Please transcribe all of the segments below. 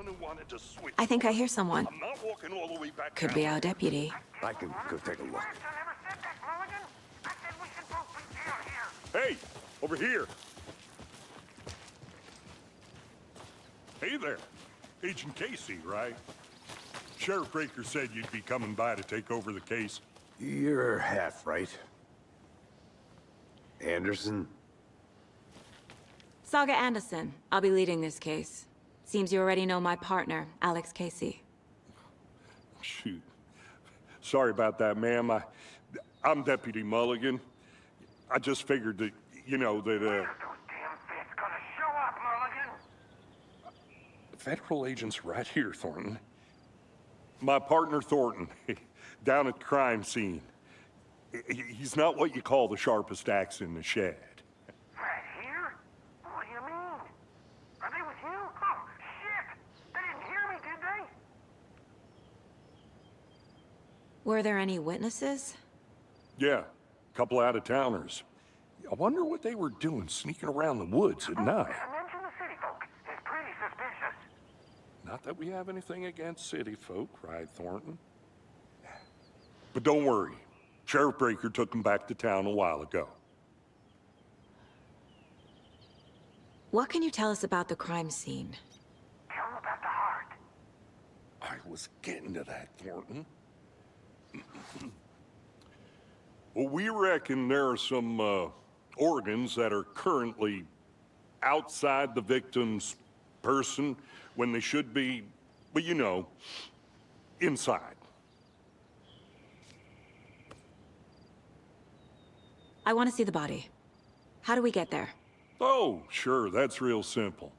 someone who wanted to switch. I think I hear someone. I'm not walking all the way back Could down. be our deputy. I can go take a look. Hey, over here. Hey there. Agent Casey, right? Sheriff Breaker said you'd be coming by to take over the case. You're half right. Anderson? Saga Anderson. I'll be leading this case. Seems you already know my partner, Alex Casey. Shoot. Sorry about that, ma'am. I'm Deputy Mulligan. I just figured that, you know, that, Those damn feds gonna show up, Mulligan? Federal agent's right here, Thornton. My partner, Thornton, down at the crime scene. He's not what you call the sharpest axe in the shed. Right here? What do you mean? Are they with you? Oh, shit! They didn't hear me, did they? Were there any witnesses? Yeah, a couple out-of-towners. I wonder what they were doing sneaking around the woods at night. Mention the city folk. It's pretty suspicious. Not that we have anything against city folk, right, Thornton? But don't worry. Sheriff Breaker took them back to town a while ago. What can you tell us about the crime scene? Tell them about the heart. I was getting to that, Thornton. Well, we reckon there are some organs that are currently outside the victim's person when they should be, well, you know, inside. I want to see the body. How do we get there? Oh, sure, that's real simple.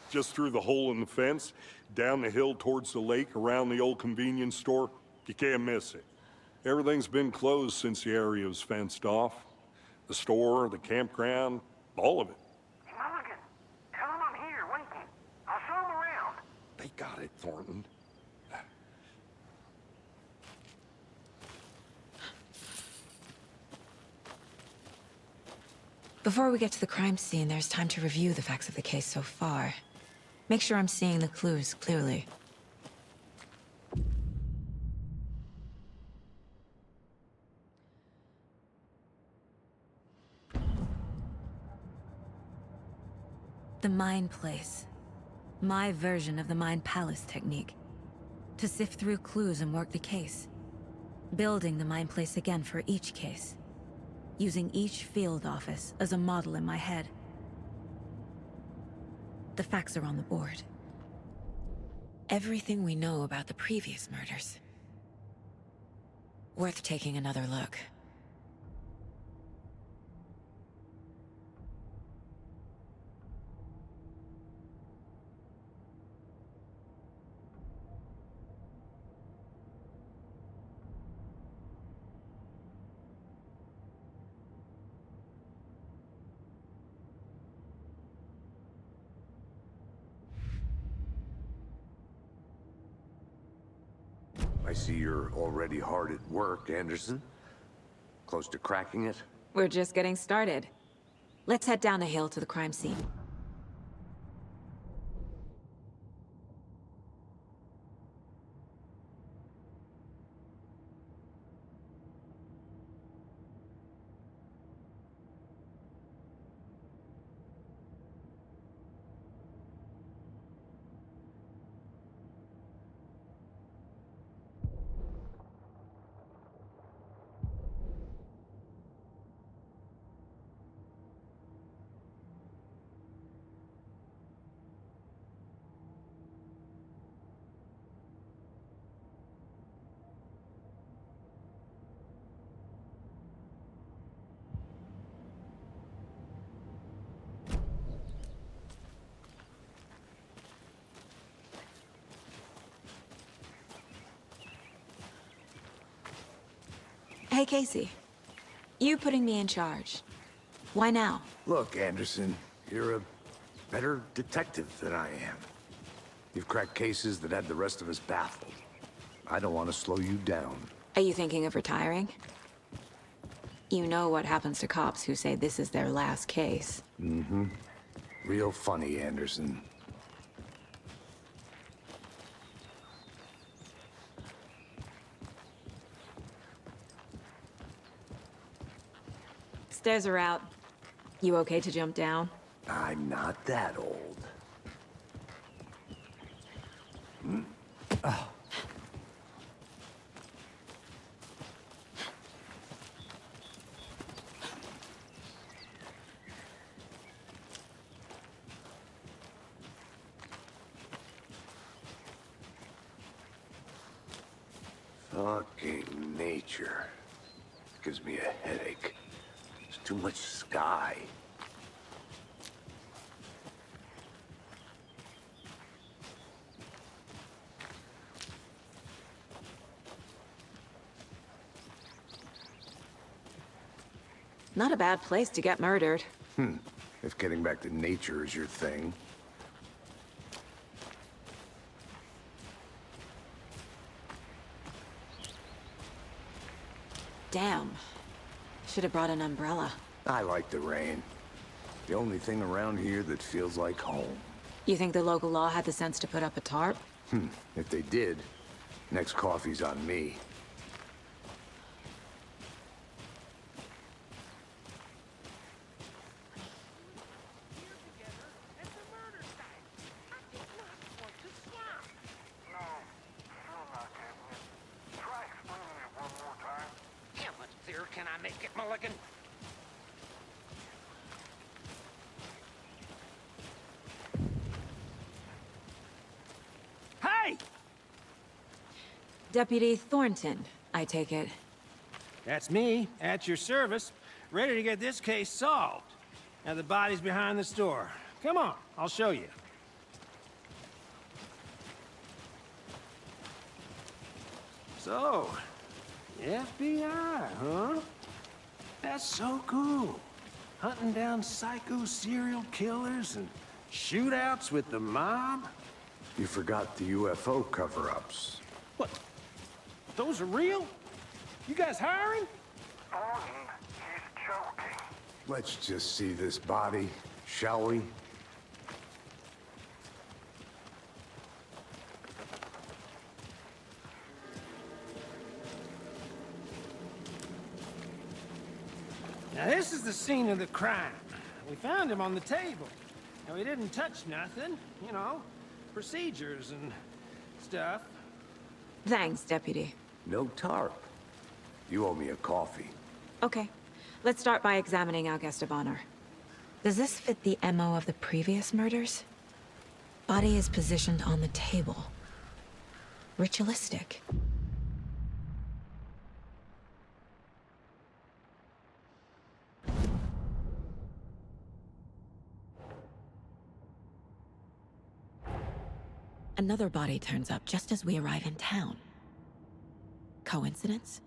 Just through the hole in the fence, down the hill towards the lake, around the old convenience store. You can't miss it. Everything's been closed since the area was fenced off. The store, the campground, all of it. Hey, Mulligan, tell them I'm here, waiting. I'll show them around. They got it, Thornton. Before we get to the crime scene, there's time to review the facts of the case so far. Make sure I'm seeing the clues clearly. The Mind Place. My version of the Mind Palace technique. To sift through clues and work the case. Building the Mind Place again for each case. Using each field office as a model in my head. The facts are on the board. Everything we know about the previous murders. Worth taking another look. I see you're already hard at work, Anderson. Close to cracking it? We're just getting started. Let's head down the hill to the crime scene. Hey, Casey. You putting me in charge. Why now? Look, Anderson, you're a better detective than I am. You've cracked cases that had the rest of us baffled. I don't want to slow you down. Are you thinking of retiring? You know what happens to cops who say this is their last case. Mm-hmm. Real funny, Anderson. Stairs are out. You okay to jump down? I'm not that old. Fucking nature. Gives me a headache. There's too much sky. Not a bad place to get murdered. If getting back to nature is your thing. Damn. Should have brought an umbrella. I like the rain. The only thing around here that feels like home. You think the local law had the sense to put up a tarp? If they did, next coffee's on me. No, still not getting it. Try explaining it one more time. How much clearer can I make it, Mulligan? Hey! Deputy Thornton, I take it. That's me, at your service, ready to get this case solved. Now the body's behind the store. Come on, I'll show you. So, the FBI, huh? That's so cool. Hunting down psycho serial killers and shootouts with the mob? You forgot the UFO cover-ups. What? Those are real? You guys hiring? Thornton, he's joking. Let's just see this body, shall we? Now this is the scene of the crime. We found him on the table. Now he didn't touch nothing, you know, procedures and stuff. Thanks, Deputy. No tarp. You owe me a coffee. Okay. Let's start by examining our guest of honor. Does this fit the MO of the previous murders? Body is positioned on the table. Ritualistic. Another body turns up just as we arrive in town. Coincidence?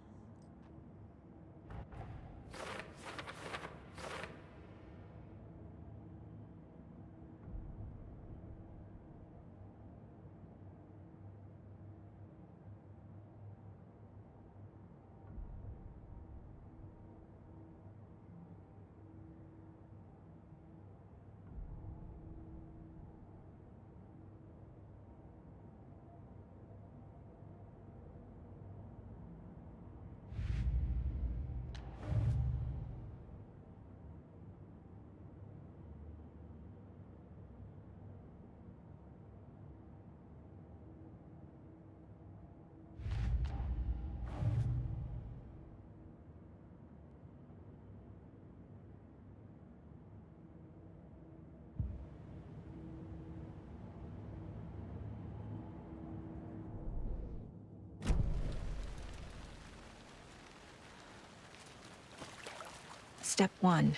Step 1.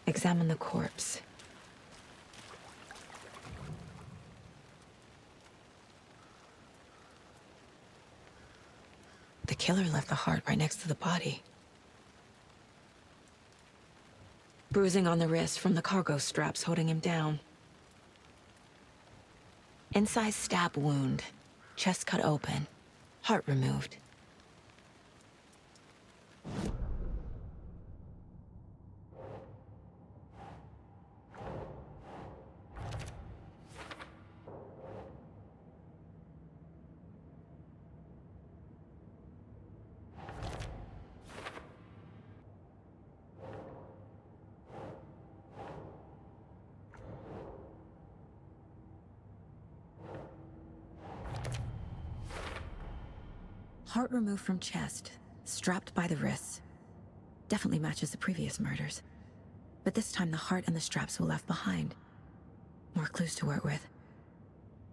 Examine the corpse. The killer left the heart right next to the body. Bruising on the wrist from the cargo straps holding him down. Incised stab wound. Chest cut open. Heart removed. Heart removed from chest, strapped by the wrists. Definitely matches the previous murders. But this time the heart and the straps were left behind. More clues to work with.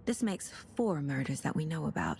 This makes 4 murders that we know about.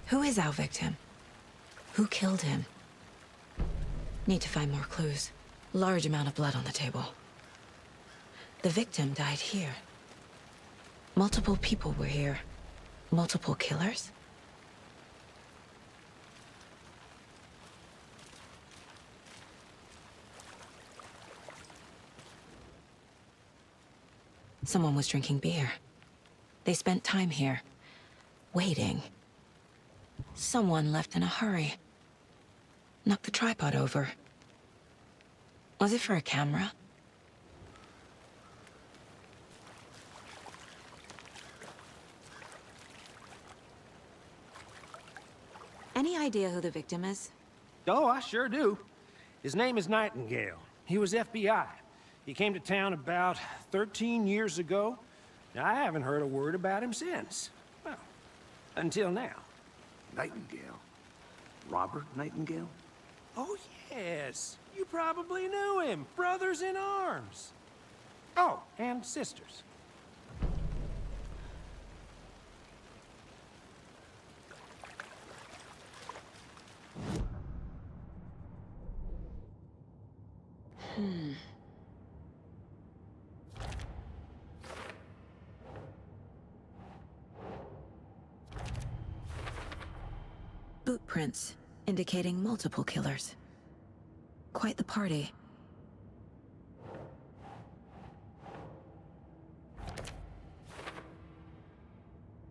Who is our victim? Who killed him? Need to find more clues. Large amount of blood on the table. The victim died here. Multiple people were here. Multiple killers? Someone was drinking beer. They spent time here, waiting. Someone left in a hurry. Knocked the tripod over. Was it for a camera? Any idea who the victim is? Oh, I sure do. His name is Nightingale. He was FBI. He came to town about 13 years ago. Now, I haven't heard a word about him since. Well, until now. Nightingale? Robert Nightingale? Oh, yes. You probably knew him. Brothers in arms. Oh, and sisters. Boot prints, indicating multiple killers. Quite the party.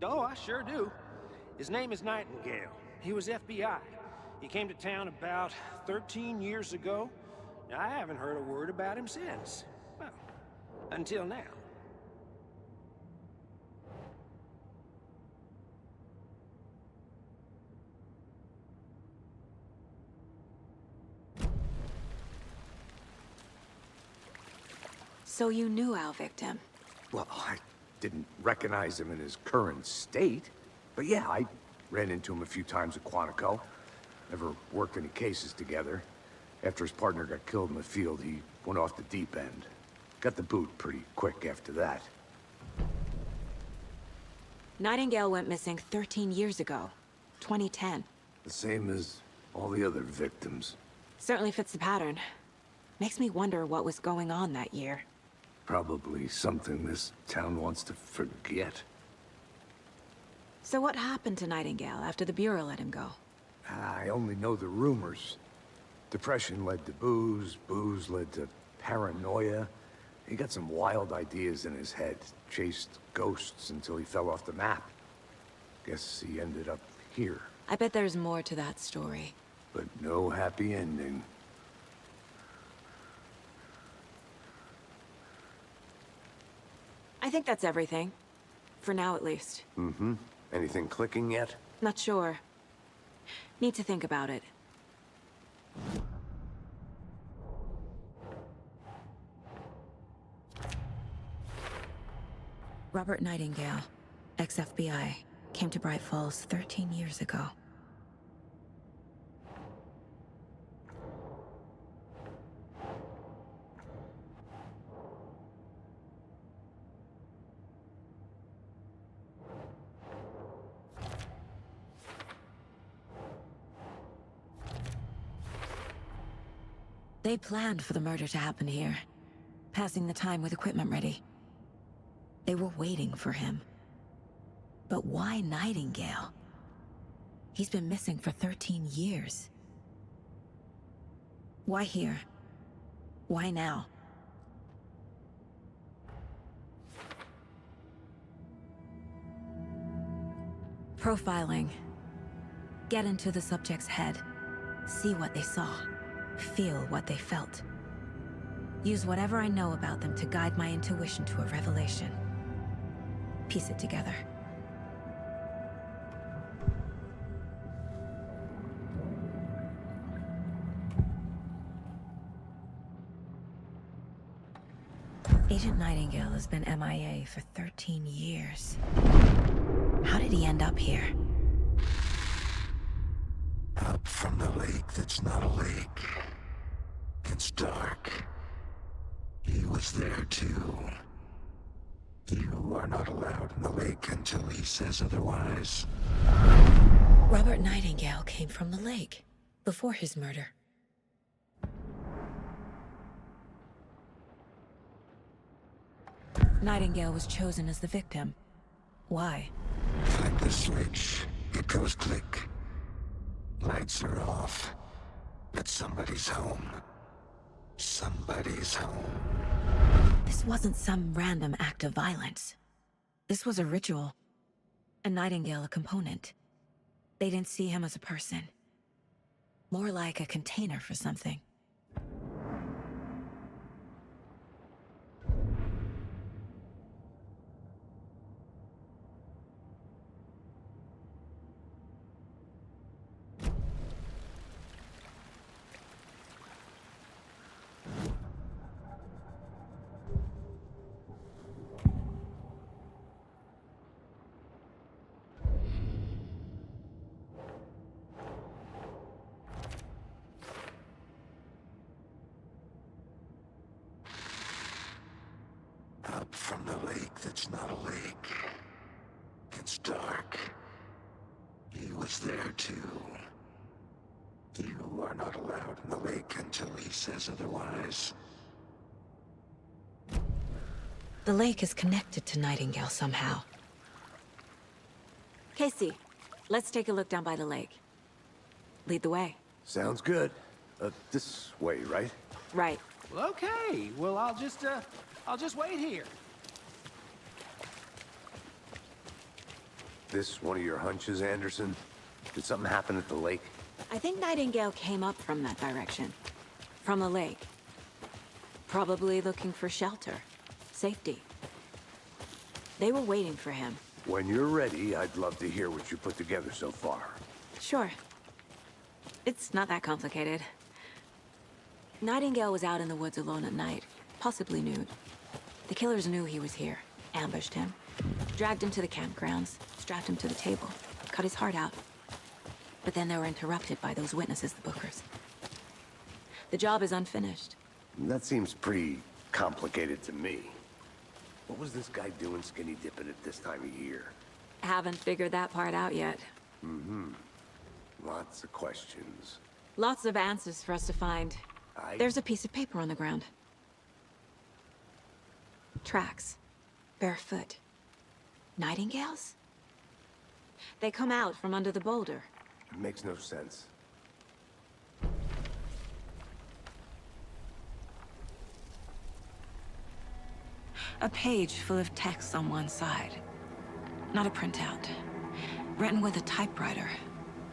Oh, I sure do. His name is Nightingale. He was FBI. He came to town about 13 years ago. Now, I haven't heard a word about him since. Well, until now. So you knew our victim? Well, I didn't recognize him in his current state. But yeah, I ran into him a few times at Quantico. Never worked any cases together. After his partner got killed in the field, he went off the deep end. Got the boot pretty quick after that. Nightingale went missing 13 years ago. 2010. The same as all the other victims. Certainly fits the pattern. Makes me wonder what was going on that year. Probably something this town wants to forget. So what happened to Nightingale after the Bureau let him go? I only know the rumors. Depression led to booze, booze led to paranoia. He got some wild ideas in his head, chased ghosts until he fell off the map. Guess he ended up here, I bet there's more to that story. but no happy ending. I think that's everything. For now, at least. Mm-hmm. Anything clicking yet? Not sure. Need to think about it. Robert Nightingale, ex-FBI, came to Bright Falls 13 years ago. They planned for the murder to happen here, passing the time with equipment ready. They were waiting for him. But why Nightingale? He's been missing for 13 years. Why here? Why now? Profiling. Get into the subject's head. See what they saw. Feel what they felt. Use whatever I know about them to guide my intuition to a revelation. Piece it together. Agent Nightingale has been MIA for 13 years. How did he end up here? Up from the lake that's not a lake. It's dark. He was there too. You are not allowed in the lake until he says otherwise. Robert Nightingale came from the lake, before his murder. Nightingale was chosen as the victim. Why? Like the switch, it goes click. Lights are off. But somebody's home. Somebody's home. This wasn't some random act of violence. This was a ritual. And Nightingale a component. They didn't see him as a person. More like a container for something. Up from the lake that's not a lake. It's dark. He was there too. You are not allowed in the lake until he says otherwise. The lake is connected to Nightingale somehow. Casey, let's take a look down by the lake. Lead the way. Sounds good. This way, right? Right. Well, okay. Well, I'll just wait here. This one of your hunches, Anderson? Did something happen at the lake? I think Nightingale came up from that direction. From the lake. Probably looking for shelter. Safety. They were waiting for him. When you're ready, I'd love to hear what you put together so far. Sure. It's not that complicated. Nightingale was out in the woods alone at night, possibly nude. The killers knew he was here, ambushed him, dragged him to the campgrounds, strapped him to the table, cut his heart out. But then they were interrupted by those witnesses, the Bookers. The job is unfinished. That seems pretty complicated to me. What was this guy doing skinny dipping at this time of year? Haven't figured that part out yet. Lots of questions. Lots of answers for us to find. There's a piece of paper on the ground. Tracks. Barefoot. Nightingales? They come out from under the boulder. It makes no sense. A page full of text on one side. Not a printout. Written with a typewriter.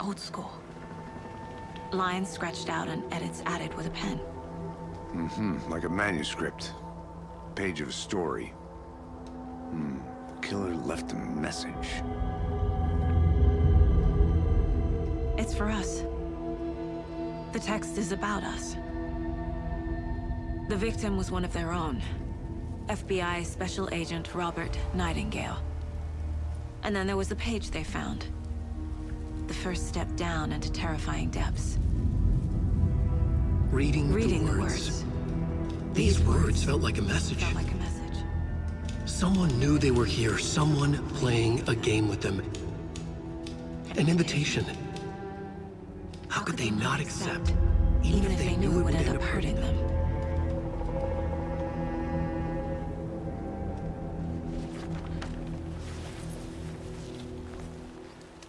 Old school. Lines scratched out and edits added with a pen. Like a manuscript. Page of a story. The killer left a message. It's for us. The text is about us. The victim was one of their own. FBI Special Agent Robert Nightingale. And then there was the page they found. The first step down into terrifying depths. Reading the words. These words felt like a message. Felt like a message. Someone knew they were here, someone playing a game with them. An invitation. How could they not accept, even if they knew it would end up hurting them?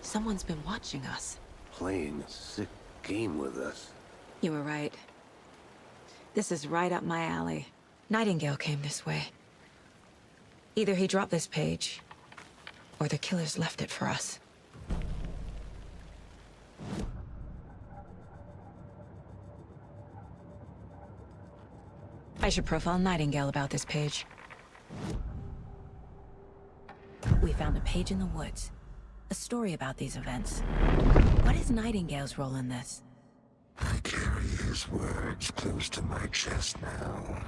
Someone's been watching us. Playing a sick game with us. You were right. This is right up my alley. Nightingale came this way. Either he dropped this page, or the killers left it for us. I should profile Nightingale about this page. We found a page in the woods. A story about these events. What is Nightingale's role in this? I carry his words close to my chest now.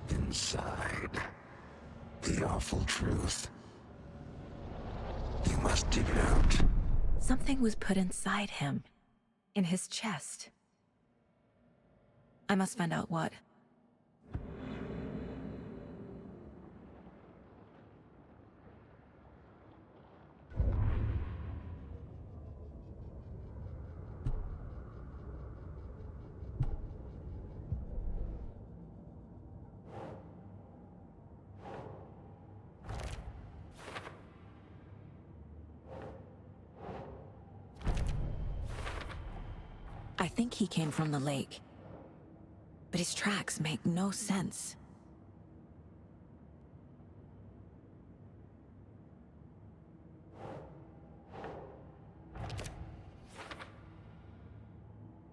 Inside, the awful truth. You must dig it out. Something was put inside him. In his chest. I must find out what. I think he came from the lake. But his tracks make no sense.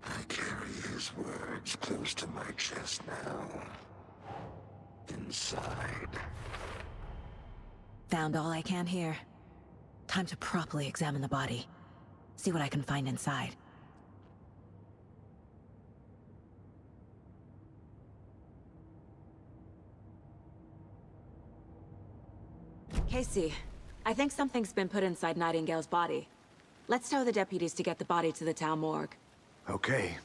I carry his words close to my chest now. Inside. Found all I can here. Time to properly examine the body. See what I can find inside. Casey, I think something's been put inside Nightingale's body. Let's tell the deputies to get the body to the town morgue. Okay.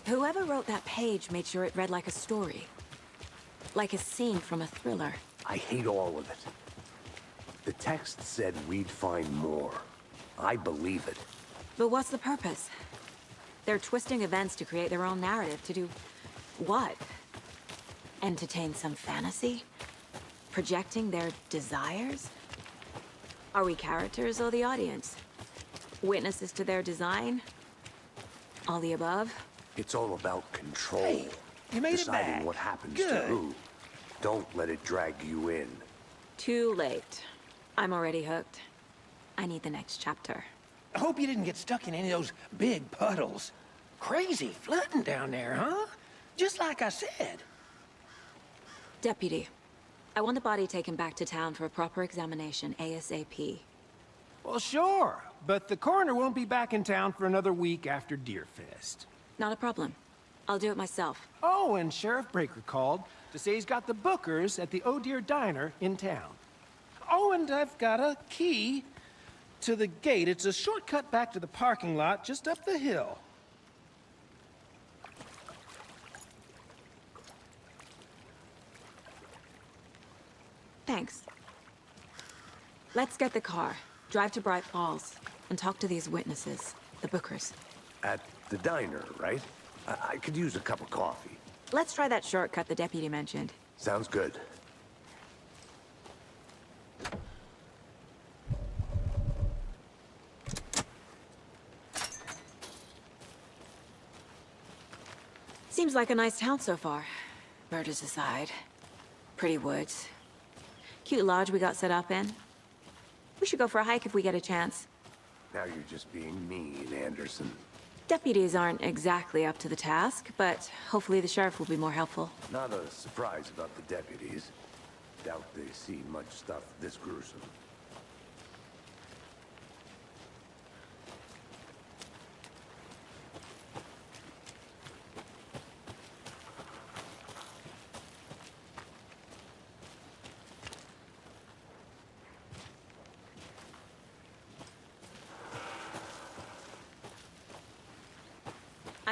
Whoever wrote that page made sure it read like a story. Like a scene from a thriller. I hate all of it. The text said we'd find more. I believe it. But what's the purpose? They're twisting events to create their own narrative. To do what? Entertain some fantasy? Projecting their desires? Are we characters or the audience? Witnesses to their design? All the above? It's all about control. Hey, you made it Deciding back. what happens Good. to who. Don't let it drag you in. Too late. I'm already hooked. I need the next chapter. I hope you didn't get stuck in any of those big puddles. Crazy flooding down there, huh? Just like I said. Deputy, I want the body taken back to town for a proper examination, ASAP. Well, sure, but the coroner won't be back in town for another week after Deerfest. Not a problem. I'll do it myself. Oh, and Sheriff Breaker called to say he's got the Bookers at the Oh Deer Diner in town. Oh, and I've got a key to the gate. It's a shortcut back to the parking lot just up the hill. Thanks. Let's get the car, drive to Bright Falls, and talk to these witnesses, the Bookers. At the diner, right? I could use a cup of coffee. Let's try that shortcut the deputy mentioned. Sounds good. Seems like a nice town so far. Murders aside. Pretty woods. Cute lodge we got set up in. We should go for a hike if we get a chance. Now you're just being mean, Anderson. Deputies aren't exactly up to the task, but hopefully the sheriff will be more helpful. Not a surprise about the deputies. Doubt they see much stuff this gruesome.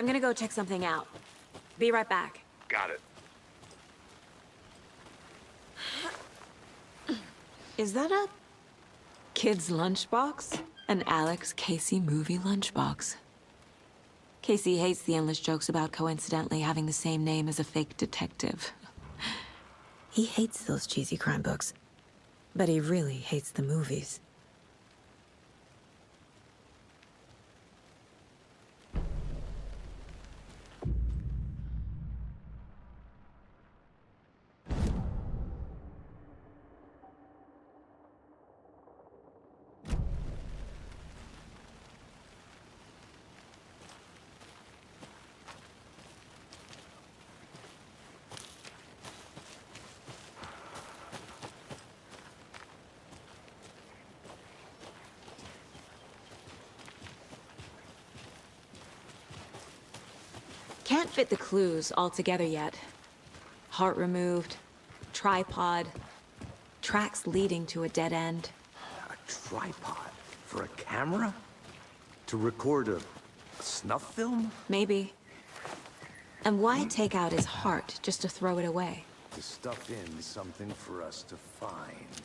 I'm gonna go check something out. Be right back. Got it. Is that a kid's lunchbox? An Alex Casey movie lunchbox. Casey hates the endless jokes about coincidentally having the same name as a fake detective. He hates those cheesy crime books, but he really hates the movies. can't fit the clues all together yet. Heart removed, tripod, tracks leading to a dead end. A tripod? For a camera? To record a snuff film? Maybe. And why take out his heart just to throw it away? To stuff in something for us to find.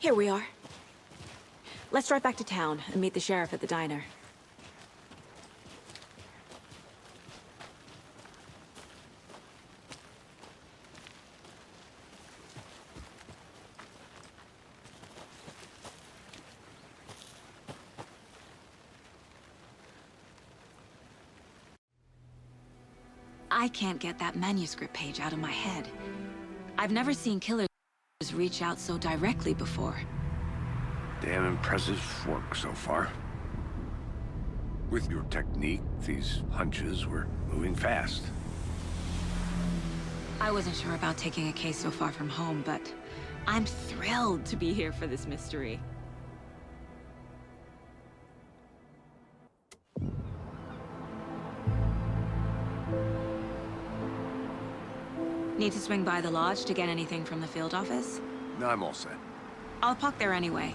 Here we are. Let's drive back to town and meet the sheriff at the diner. I can't get that manuscript page out of my head. I've never seen killers reach out so directly before. Damn impressive work so far. With your technique, these hunches were moving fast. I wasn't sure about taking a case so far from home, but I'm thrilled to be here for this mystery. Need to swing by the lodge to get anything from the field office? No, I'm all set. I'll park there anyway.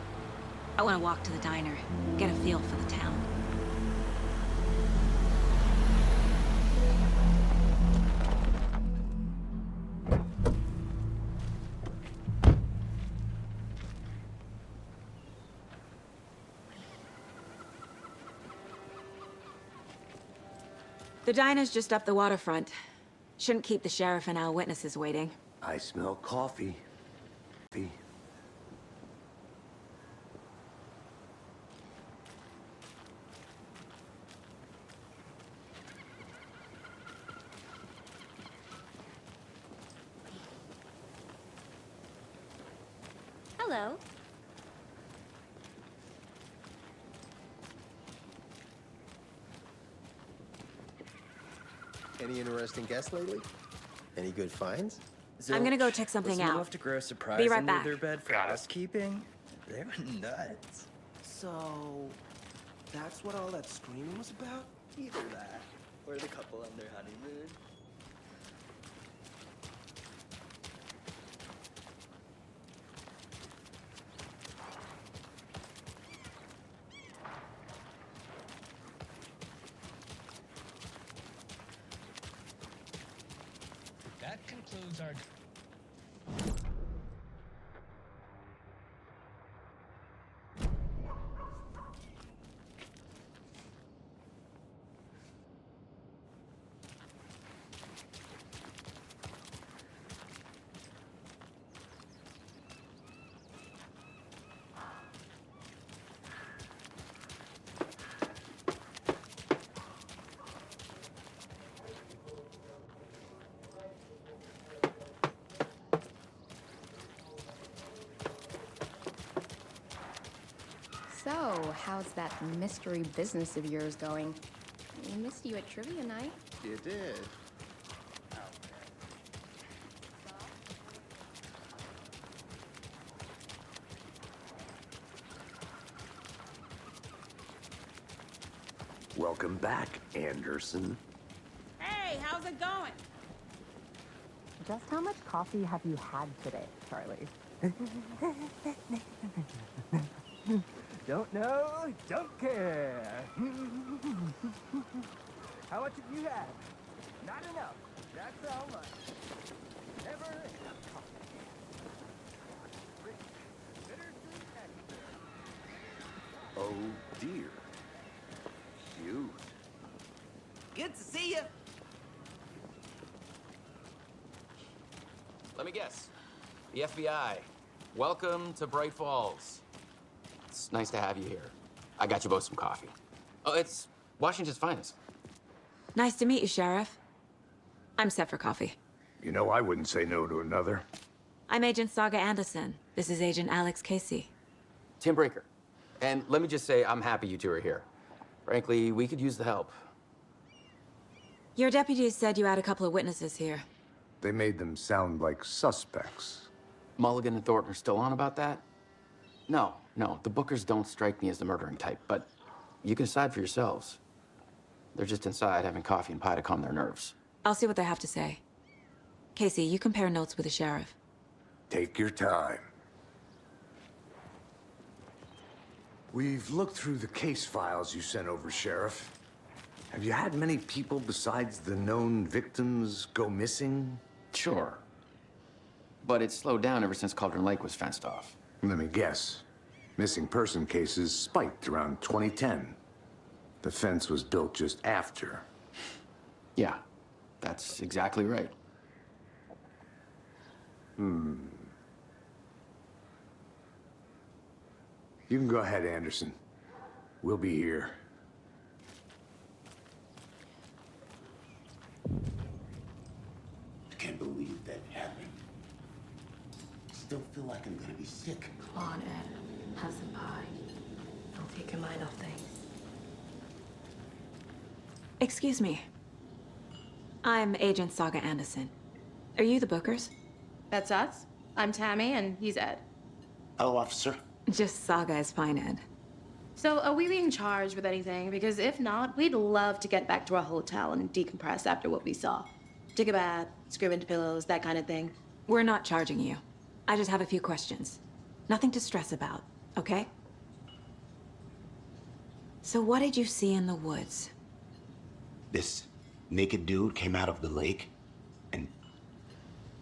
I want to walk to the diner, get a feel for the town. The diner's just up the waterfront. Shouldn't keep the sheriff and our witnesses waiting. I smell coffee. Hello. Any interesting guests lately? Any good finds? I'm gonna go check something was out. Enough to grow a surprise Be right under back. their bed for housekeeping? They were nuts. So, that's what all that screaming was about? Either that, or the couple on their honeymoon. That concludes our... So, how's that mystery business of yours going? We missed you at trivia night. You did. Welcome back, Anderson. Hey, how's it going? Just how much coffee have you had today, Charlie? Don't know, don't care. How much have you had? Not enough. That's how much. Never enough coffee. Bittersweet extra. Oh dear. Cute. Good to see you. Let me guess. The FBI. Welcome to Bright Falls. It's nice to have you here. I got you both some coffee. Oh, it's Washington's finest. Nice to meet you, Sheriff. I'm set for coffee. You know, I wouldn't say no to another. I'm Agent Saga Anderson. This is Agent Alex Casey. Tim Breaker. And let me just say, I'm happy you two are here. Frankly, we could use the help. Your deputies said you had a couple of witnesses here. They made them sound like suspects. Mulligan and Thornton are still on about that? No, the Bookers don't strike me as the murdering type, but you can decide for yourselves. They're just inside having coffee and pie to calm their nerves. I'll see what they have to say. Casey, you compare notes with the sheriff. Take your time. We've looked through the case files you sent over, Sheriff. Have you had many people besides the known victims go missing? Sure. But it's slowed down ever since Cauldron Lake was fenced off. Let me guess. Missing person cases spiked around 2010. The fence was built just after. Yeah, that's exactly right. You can go ahead, Anderson. We'll be here. I can't believe that happened. Still feel like I'm gonna be sick. Come on, Ed. Have some pie. Don't take your mind off things. Excuse me. I'm Agent Saga Anderson. Are you the Bookers? That's us. I'm Tammy, and he's Ed. Hello, officer. Just Saga is fine, Ed. So, are we being charged with anything? Because if not, we'd love to get back to our hotel and decompress after what we saw. Take a bath, scream into pillows, that kind of thing. We're not charging you. I just have a few questions. Nothing to stress about, okay? So what did you see in the woods? This naked dude came out of the lake, and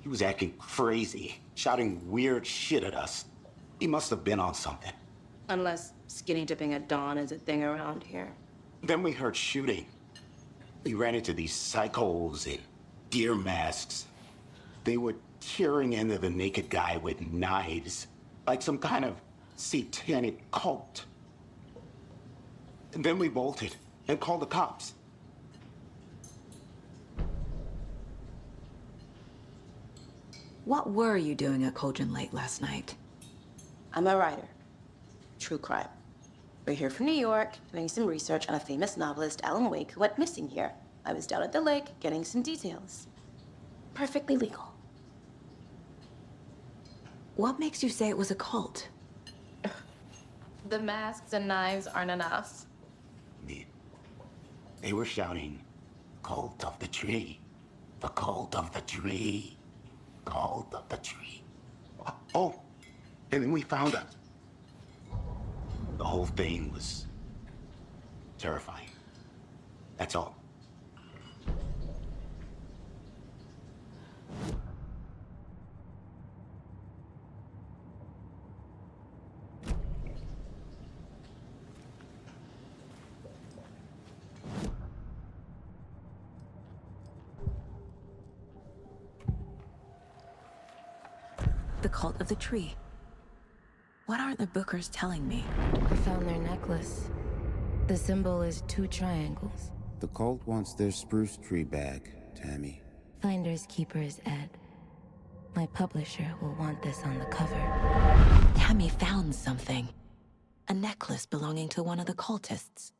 he was acting crazy, shouting weird shit at us. He must have been on something. Unless skinny dipping at dawn is a thing around here. Then we heard shooting. We ran into these psychos in deer masks. They were tearing into the naked guy with knives, like some kind of satanic cult. And then we bolted and called the cops. What were you doing at Cauldron Lake last night? I'm a writer. True crime. We're here from New York, doing some research on a famous novelist, Alan Wake, who went missing here. I was down at the lake, getting some details. Perfectly legal. What makes you say it was a cult? The masks and knives aren't enough. They were shouting, "Cult of the tree, the cult of the tree, cult of the tree." Oh, and then we found out. The whole thing was terrifying. That's all. The cult of the tree. What aren't the Bookers telling me? I found their necklace. The symbol is 2 triangles. The cult wants their spruce tree back, Tammy. Finders keepers, Ed. My publisher will want this on the cover. Tammy found something. A necklace belonging to one of the cultists.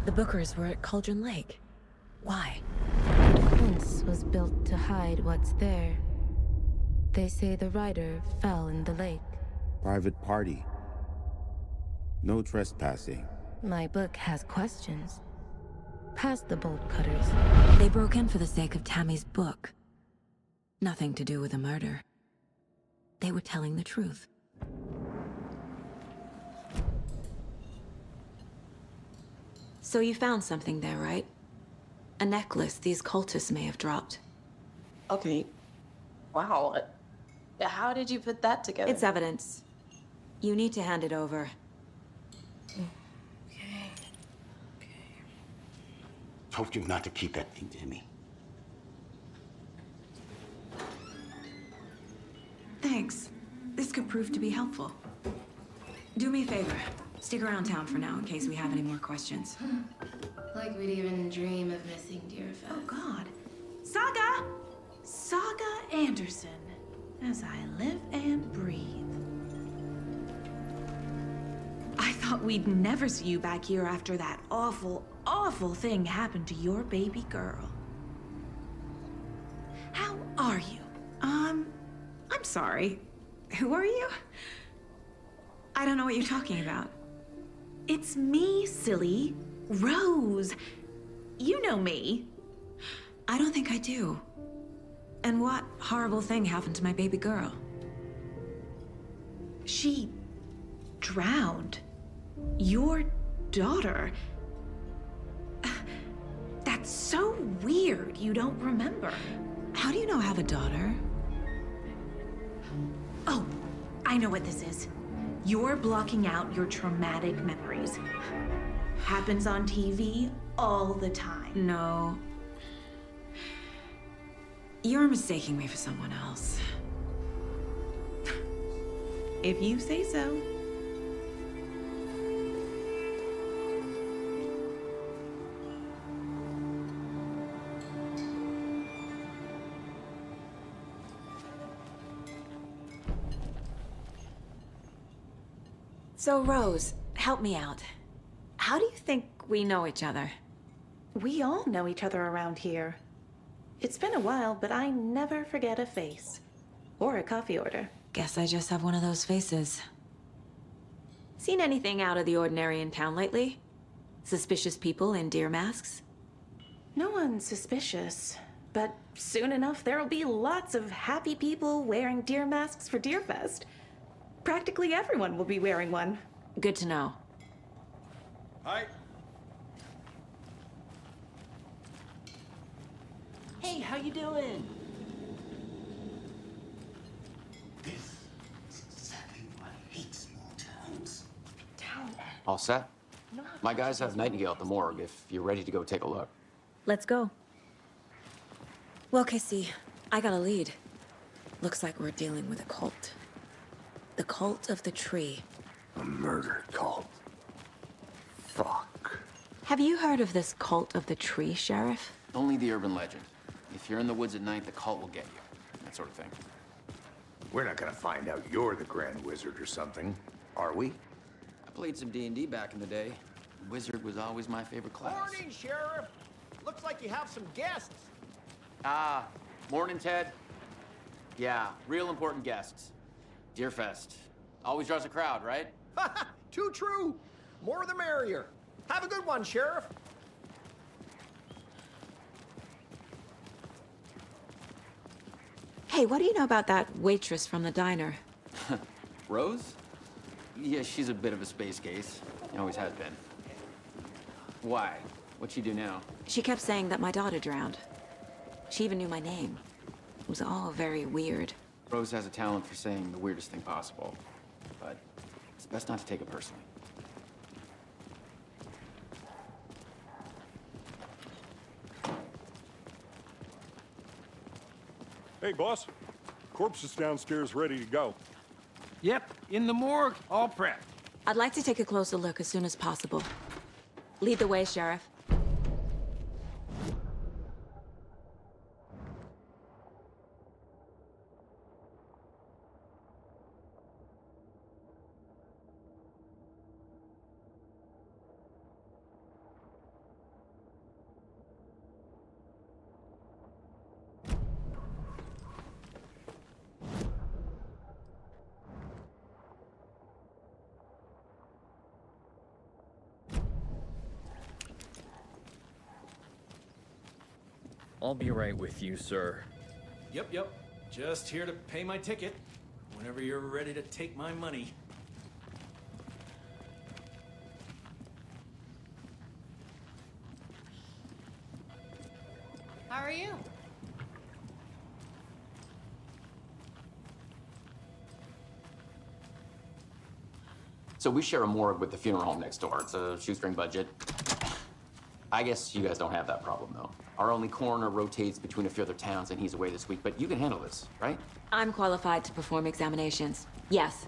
The Bookers were at Cauldron Lake. Why? The fence was built to hide what's there. They say the rider fell in the lake. Private party. No trespassing. My book has questions. Past the bolt cutters. They broke in for the sake of Tammy's book. Nothing to do with the murder. They were telling the truth. So you found something there, right? A necklace these cultists may have dropped. Okay. Wow. How did you put that together? It's evidence. You need to hand it over. Told you not to keep that thing to me. Thanks. This could prove to be helpful. Do me a favor. Stick around town for now in case we have any more questions. Like we'd even dream of missing Deerfest. Oh, God. Saga! Saga Anderson. As I live and breathe. I thought we'd never see you back here after that awful, awful thing happened to your baby girl. How are you? I'm sorry. Who are you? I don't know what you're talking about. It's me, silly. Rose. You know me. I don't think I do. And what horrible thing happened to my baby girl? She drowned. Your daughter. That's so weird you don't remember. How do you know I have a daughter? Oh, I know what this is. You're blocking out your traumatic memories. Happens on TV all the time. No. You're mistaking me for someone else. If you say so. So, Rose, help me out. How do you think we know each other? We all know each other around here. It's been a while, but I never forget a face. Or a coffee order. Guess I just have one of those faces. Seen anything out of the ordinary in town lately? Suspicious people in deer masks? No one's suspicious. But soon enough, there'll be lots of happy people wearing deer masks for Deerfest. Practically everyone will be wearing one. Good to know. Hi. Hey, how you doing? This is exactly why I hate small towns. All set? My guys have Nightingale at the morgue if you're ready to go take a look. Let's go. Well, Casey, I got a lead. Looks like we're dealing with a cult. The Cult of the Tree. A murder cult. Fuck. Have you heard of this Cult of the Tree, Sheriff? Only the urban legend. If you're in the woods at night, the cult will get you. That sort of thing. We're not gonna find out you're the Grand Wizard or something, are we? I played some D&D back in the day. Wizard was always my favorite class. Morning, Sheriff. Looks like you have some guests. Ah, morning, Ted. Yeah, real important guests. Deerfest. Always draws a crowd, right? Too true. More the merrier. Have a good one, Sheriff. Hey, what do you know about that waitress from the diner? Rose? Yeah, she's a bit of a space case. Always has been. Why? What'd she do now? She kept saying that my daughter drowned. She even knew my name. It was all very weird. Rose has a talent for saying the weirdest thing possible. But it's best not to take it personally. Hey, boss. Corpse is downstairs ready to go. Yep, in the morgue, all prepped. I'd like to take a closer look as soon as possible. Lead the way, Sheriff. I'll be right with you, sir. Yep. Just here to pay my ticket. Whenever you're ready to take my money. How are you? So we share a morgue with the funeral home next door. It's a shoestring budget. I guess you guys don't have that problem, though. Our only coroner rotates between a few other towns, and he's away this week, but you can handle this, right? I'm qualified to perform examinations. Yes.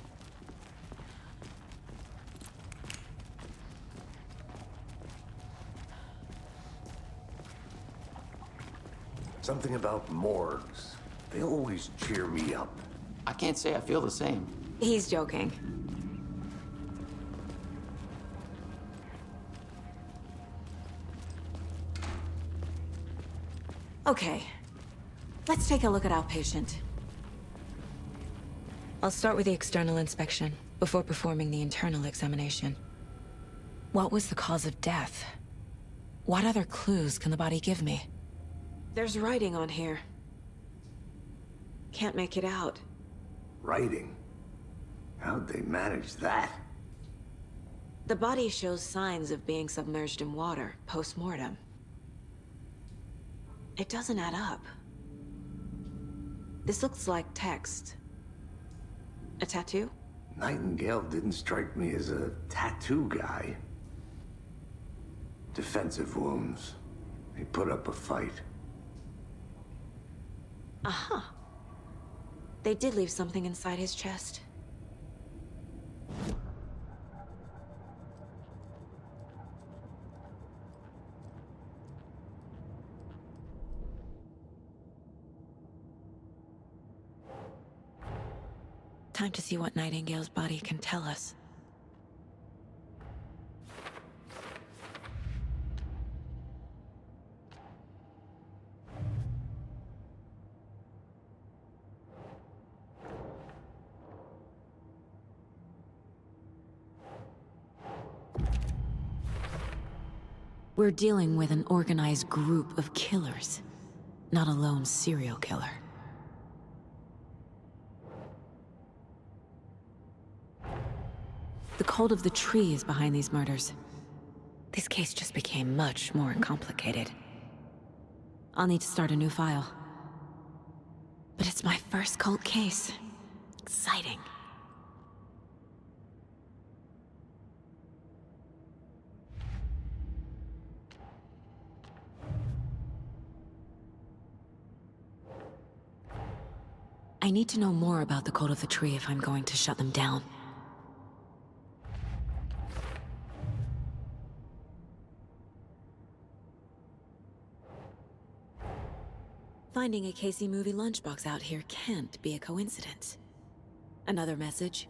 Something about morgues. They always cheer me up. I can't say I feel the same. He's joking. Okay, let's take a look at outpatient. I'll start with the external inspection before performing the internal examination. What was the cause of death? What other clues can the body give me? There's writing on here. Can't make it out. Writing? How'd they manage that? The body shows signs of being submerged in water post-mortem. It doesn't add up. This looks like text. A tattoo? Nightingale didn't strike me as a tattoo guy. Defensive wounds. He put up a fight. Uh-huh. They did leave something inside his chest. Time to see what Nightingale's body can tell us. We're dealing with an organized group of killers, not a lone serial killer. The cult of the tree is behind these murders. This case just became much more complicated. I'll need to start a new file. But it's my first cult case. Exciting. I need to know more about the cult of the tree if I'm going to shut them down. Finding a Casey movie lunchbox out here can't be a coincidence. Another message?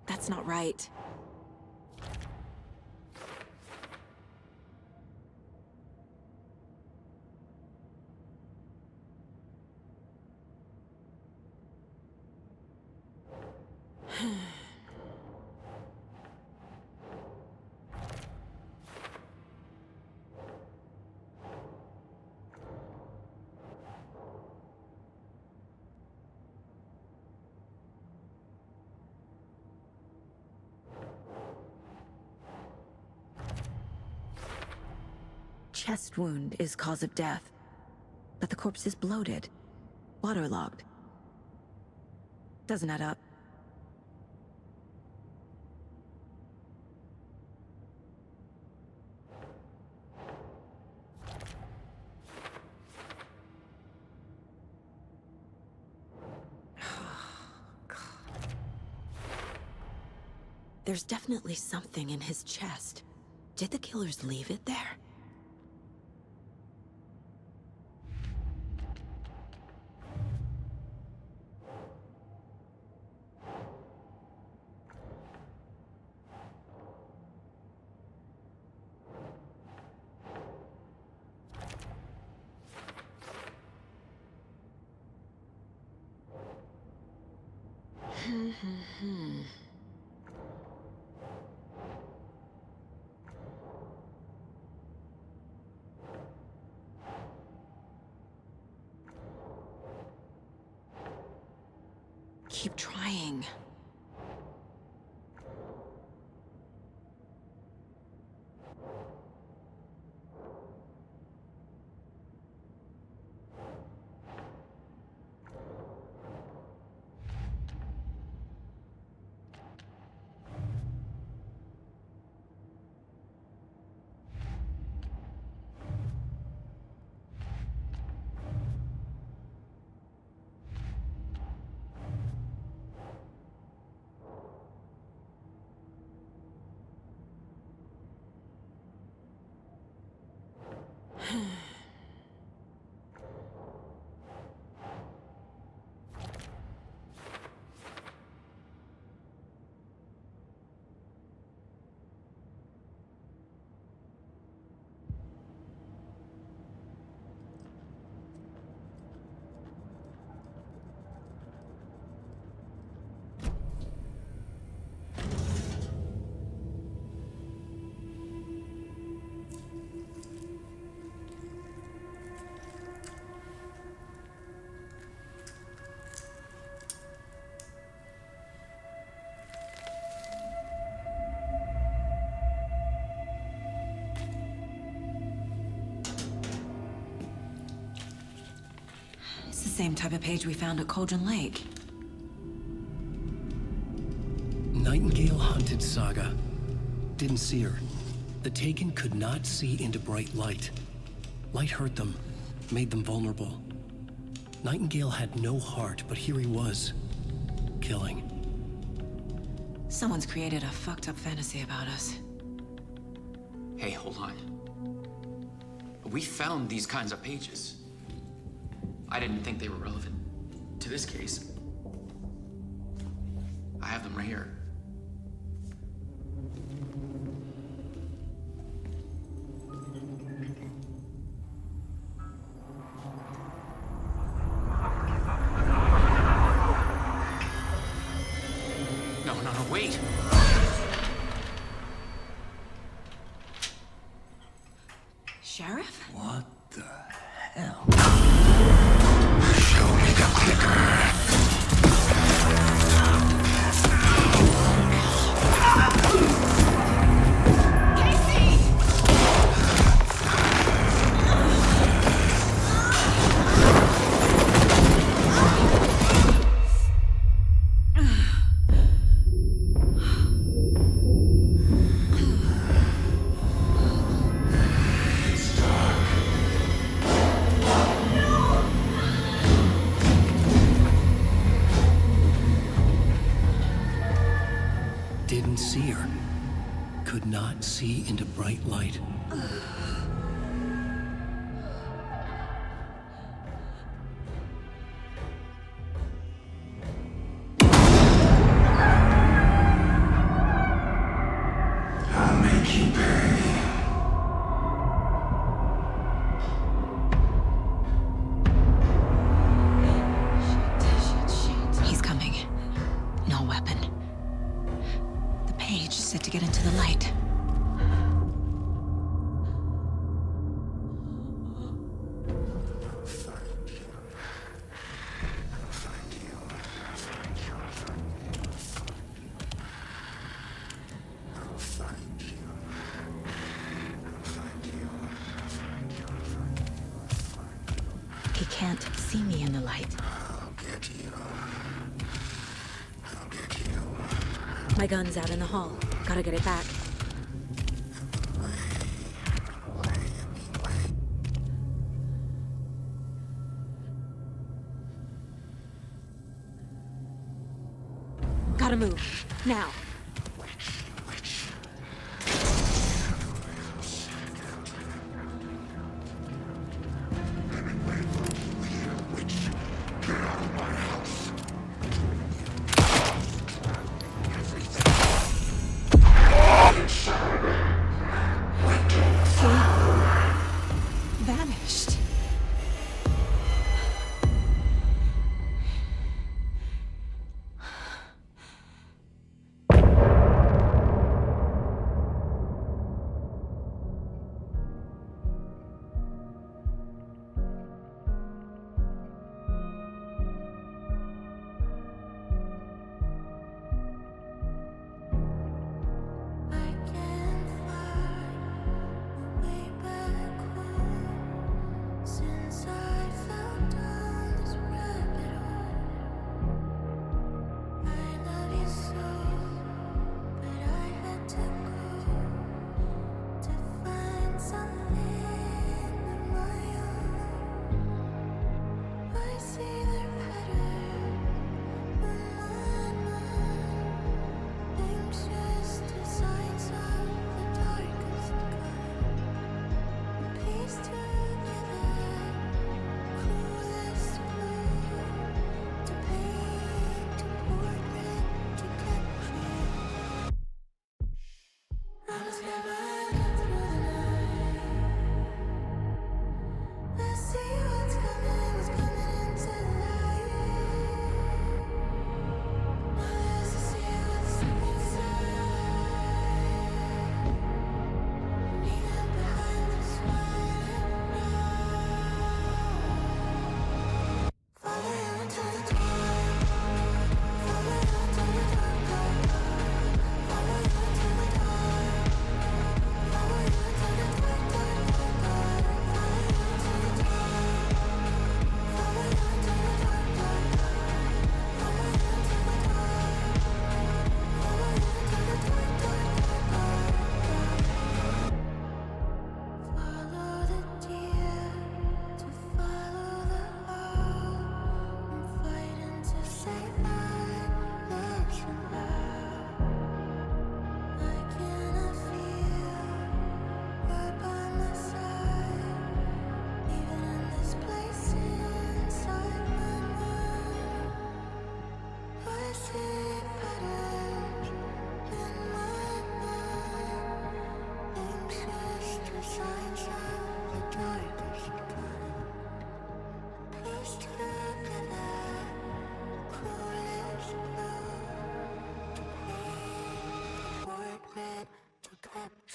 That's not right. Chest wound is cause of death, but the corpse is bloated, waterlogged. Doesn't add up. There's definitely something in his chest. Did the killers leave it there? Keep trying. the same type of page we found at Cauldron Lake. Nightingale hunted Saga. Didn't see her. The Taken could not see into bright light. Light hurt them, made them vulnerable. Nightingale had no heart, but here he was, killing. Someone's created a fucked up fantasy about us. Hey, hold on. We found these kinds of pages. I didn't think they were relevant to this case. I have them right here. No, wait! Sheriff? What the hell? Show me the clicker. Didn't see her. Could not see into bright light. I'll make you pay. He's coming. No weapon. The page set to get into the light. He can't see me in the light. I'll get you. I'll get you. My gun's out in the hall. Gotta get it back. Gotta move. Now. Vanished.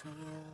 time.